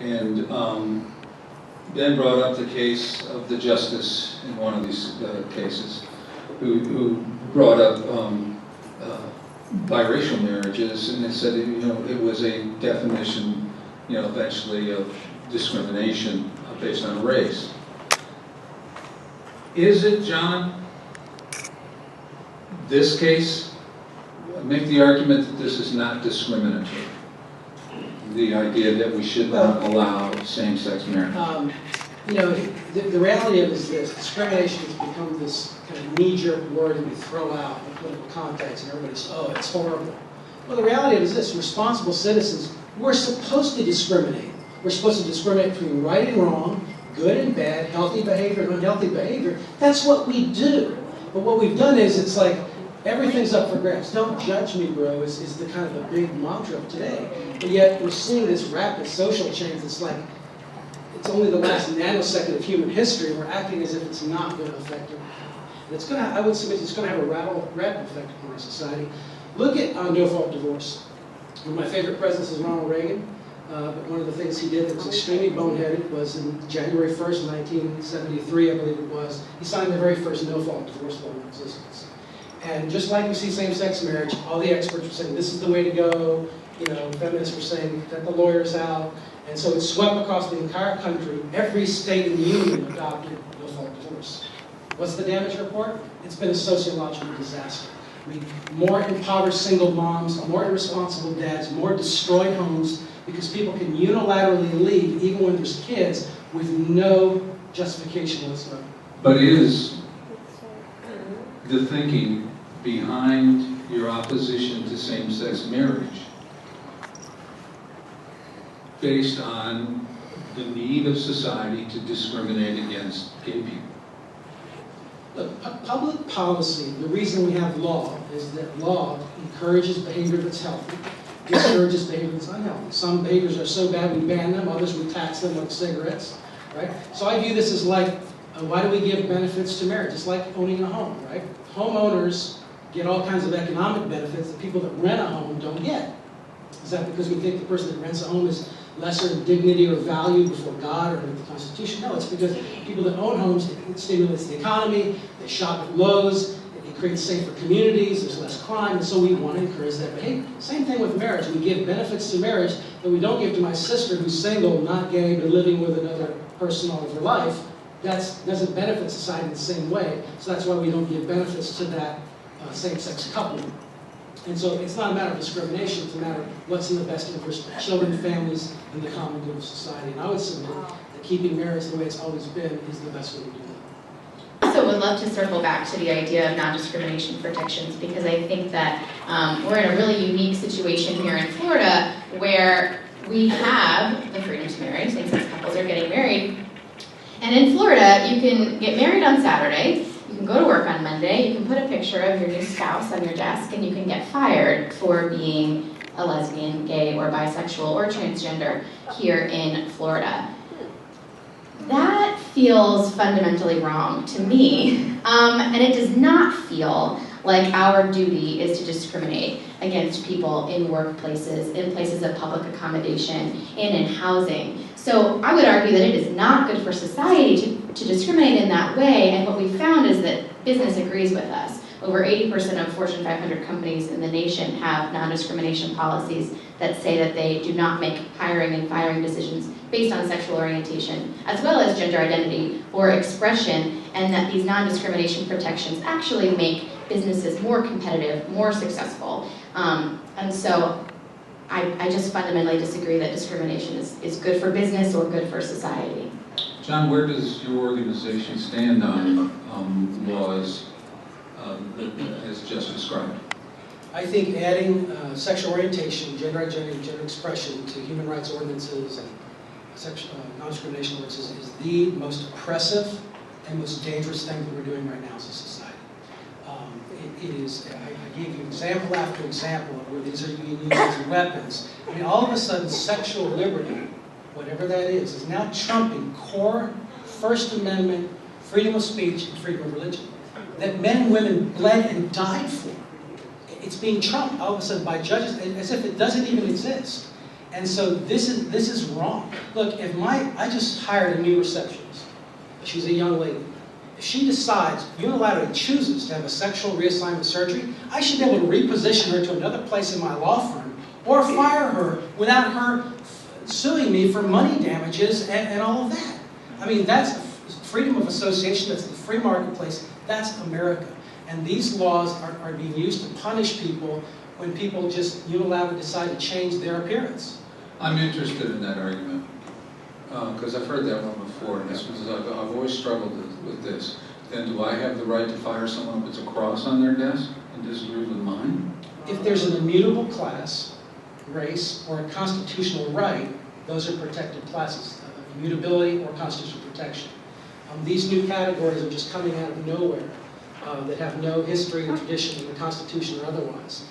and then brought up the case of the justice in one of these cases, who brought up biracial marriages, and it said, it was a definition, eventually of discrimination based on race. Is it, John, this case, make the argument that this is not discriminatory? The idea that we should not allow same-sex marriage. The reality of it is this: discrimination has become this kind of knee-jerk word that we throw out in political context, and everybody says, "Oh, it's horrible." Well, the reality of it is this: responsible citizens, we're supposed to discriminate. We're supposed to discriminate between right and wrong, good and bad, healthy behavior and unhealthy behavior. That's what we do. But what we've done is, it's like everything's up for grabs. Don't judge me, bro, is the kind of the big mantra of today. But yet we're seeing this rapid social change. It's like it's only the last nanosecond of human history. We're acting as if it's not going to affect it. And it's going to, I would submit, it's going to have a radical effect on our society. Look at no-fault divorce. One of my favorite presidents is Ronald Reagan. But one of the things he did that was extremely boneheaded was in January 1st, 1973, I believe it was, he signed the very first no-fault divorce law in existence. And just like we see same-sex marriage, all the experts were saying this is the way to go. Feminists were saying that the lawyers out. And so it swept across the entire country. Every state in the union adopted no-fault divorce. What's the damage report? It's been a sociological disaster. I mean, more impoverished single moms, more irresponsible dads, more destroyed homes, because people can unilaterally leave, even when there's kids, with no justification whatsoever. But is the thinking behind your opposition to same-sex marriage based on the need of society to discriminate against gay people? Look, public policy, the reason we have law is that law encourages behavior that's healthy, discourages behavior that's unhealthy. Some behaviors are so bad we ban them, others we tax them like cigarettes, right? So I view this as like, why do we give benefits to marriage? It's like owning a home, right? Homeowners get all kinds of economic benefits that people that rent a home don't get. Is that because we think the person that rents a home is lesser in dignity or value before God or the Constitution? No, it's because people that own homes, it stimulates the economy, they shop at Lowe's, it creates safer communities, there's less crime, and so we want to encourage that behavior. Same thing with marriage. We give benefits to marriage that we don't give to my sister who's single, not gay, but living with another person all of her life. That doesn't benefit society in the same way, so that's why we don't give benefits to that same-sex couple. And so it's not a matter of discrimination, it's a matter of what's in the best interest of children, families, and the common good of society. And I would submit that keeping marriage the way it's always been is the best way to do that. I also would love to circle back to the idea of non-discrimination protections, because I think that we're in a really unique situation here in Florida where we have the freedom to marry, same-sex couples are getting married. And in Florida, you can get married on Saturday, you can go to work on Monday, you can put a picture of your new spouse on your desk, and you can get fired for being a lesbian, gay, or bisexual, or transgender here in Florida. That feels fundamentally wrong to me, and it does not feel like our duty is to discriminate against people in workplaces, in places of public accommodation, and in housing. So I would argue that it is not good for society to discriminate in that way, and what we found is that business agrees with us. Over 80% of Fortune 500 companies in the nation have non-discrimination policies that say that they do not make hiring and firing decisions based on sexual orientation, as well as gender identity or expression, and that these non-discrimination protections actually make businesses more competitive, more successful. And so I just fundamentally disagree that discrimination is good for business or good for society. John, where does your organization stand on laws as just described? I think adding sexual orientation, gender identity, gender expression to human rights ordinances and non-discrimination ordinances is the most oppressive and most dangerous thing that we're doing right now as a society. It is, I gave you example after example of where these are being used as weapons. I mean, all of a sudden, sexual liberty, whatever that is now trumping core First Amendment freedom of speech and freedom of religion that men and women bled and died for. It's being trumped all of a sudden by judges as if it doesn't even exist. And so this is wrong. Look, I just hired a new receptionist. She's a young lady. If she decides, unilaterally chooses to have a sexual reassignment surgery, I should be able to reposition her to another place in my law firm or fire her without her suing me for money damages and all of that. I mean, that's freedom of association, that's the free marketplace, that's America. And these laws are being used to punish people when people just unilaterally decide to change their appearance. I'm interested in that argument, because I've heard that one before, and I've always struggled with this. Then do I have the right to fire someone who puts a cross on their desk and disagrees with mine? If there's an immutable class, race, or a constitutional right, those are protected classes, immutability or constitutional protection. These new categories are just coming out of nowhere that have no history or tradition in the Constitution or otherwise.